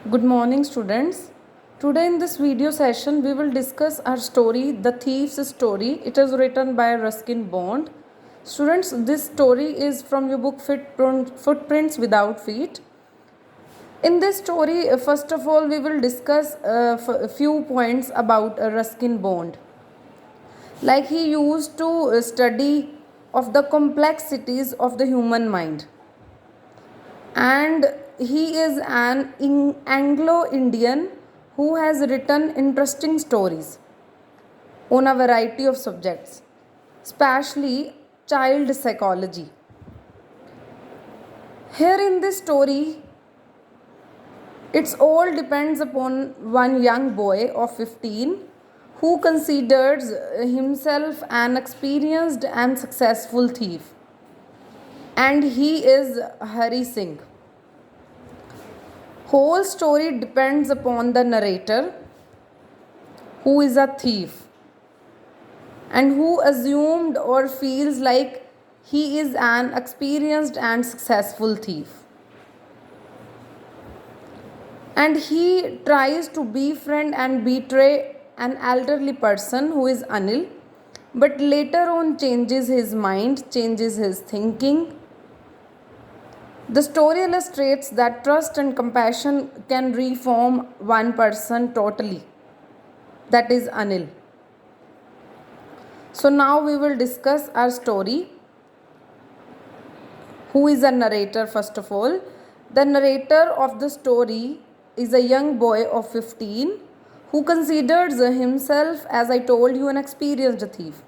Good morning, students. Today, in this video session, we will discuss our story, The Thief's Story. It is written by Ruskin Bond. Students, this story is from your book Footprints Without Feet. In this story, first of all, we will discuss a few points about Ruskin Bond. Like he used to study of the complexities of the human mind, and he is an Anglo-Indian who has written interesting stories on a variety of subjects, especially child psychology. Here in this story, it's all depends upon one young boy of 15 who considers himself an experienced and successful thief, and he is Hari Singh. Whole story depends upon the narrator, who is a thief and who assumed or feels like he is an experienced and successful thief. And he tries to befriend and betray an elderly person who is Anil, but later on changes his mind, changes his thinking. The story illustrates that trust and compassion can reform one person totally. That is Anil. So now we will discuss our story. Who is a narrator first of all? The narrator of the story is a young boy of 15 who considers himself, as I told you, an experienced thief.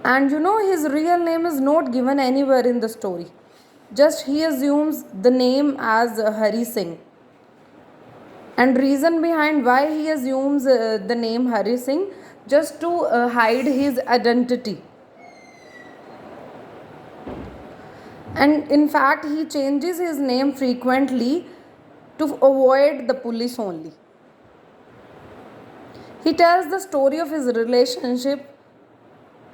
And his real name is not given anywhere in the story. Just he assumes the name as Hari Singh. And reason behind why he assumes the name Hari Singh, just to hide his identity. And in fact, he changes his name frequently to avoid the police only. He tells the story of his relationship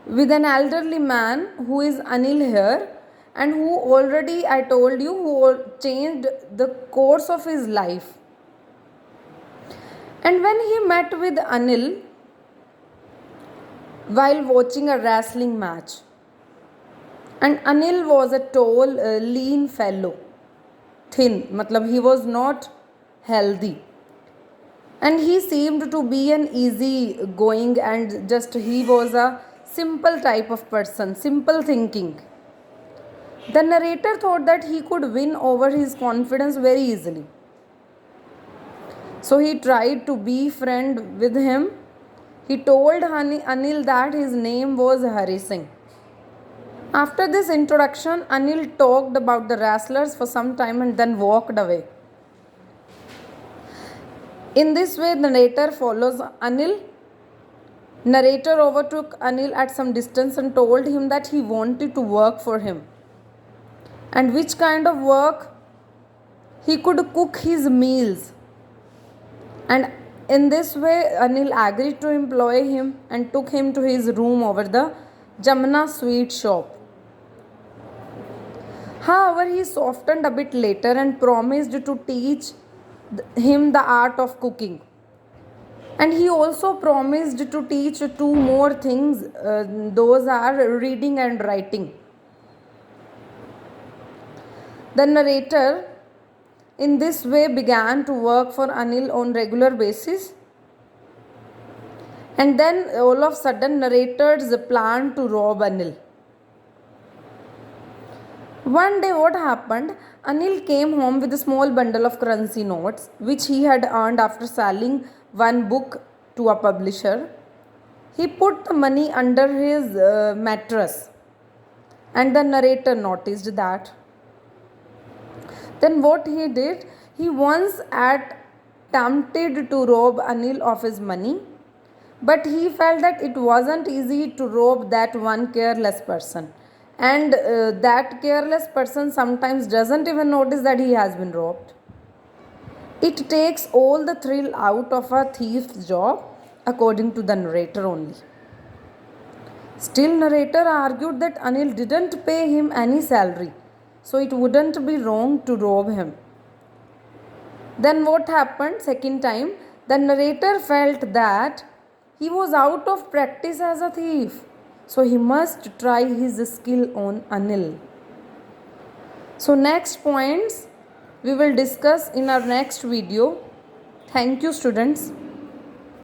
with an elderly man who is Anil here, and who already, I told you, who changed the course of his life. And when he met with Anil while watching a wrestling match, and Anil was a tall, lean fellow, thin, matlab he was not healthy. And he seemed to be an easy going, and just he was a simple type of person, simple thinking. The narrator thought that he could win over his confidence very easily. So he tried to be friend with him. He told Anil that his name was Hari Singh. After this introduction, Anil talked about the wrestlers for some time and then walked away. In this way, the narrator follows Anil. Narrator overtook Anil at some distance and told him that he wanted to work for him. And which kind of work? He could cook his meals. And in this way, Anil agreed to employ him and took him to his room over the Jamna sweet shop. However, he softened a bit later and promised to teach him the art of cooking. And he also promised to teach two more things, those are reading and writing. The narrator in this way began to work for Anil on regular basis. And then all of a sudden, narrators planned to rob Anil. One day what happened? Anil came home with a small bundle of currency notes which he had earned after selling one book to a publisher. He put the money under his mattress, and the narrator noticed that. Then what he did, he once attempted to rob Anil of his money, but he felt that it wasn't easy to rob that one careless person. And that careless person sometimes doesn't even notice that he has been robbed. It takes all the thrill out of a thief's job, according to the narrator only. Still, narrator argued that Anil didn't pay him any salary, so it wouldn't be wrong to rob him. Then what happened second time? The narrator felt that he was out of practice as a thief. So he must try his skill on Anil. So next points we will discuss in our next video. Thank you students.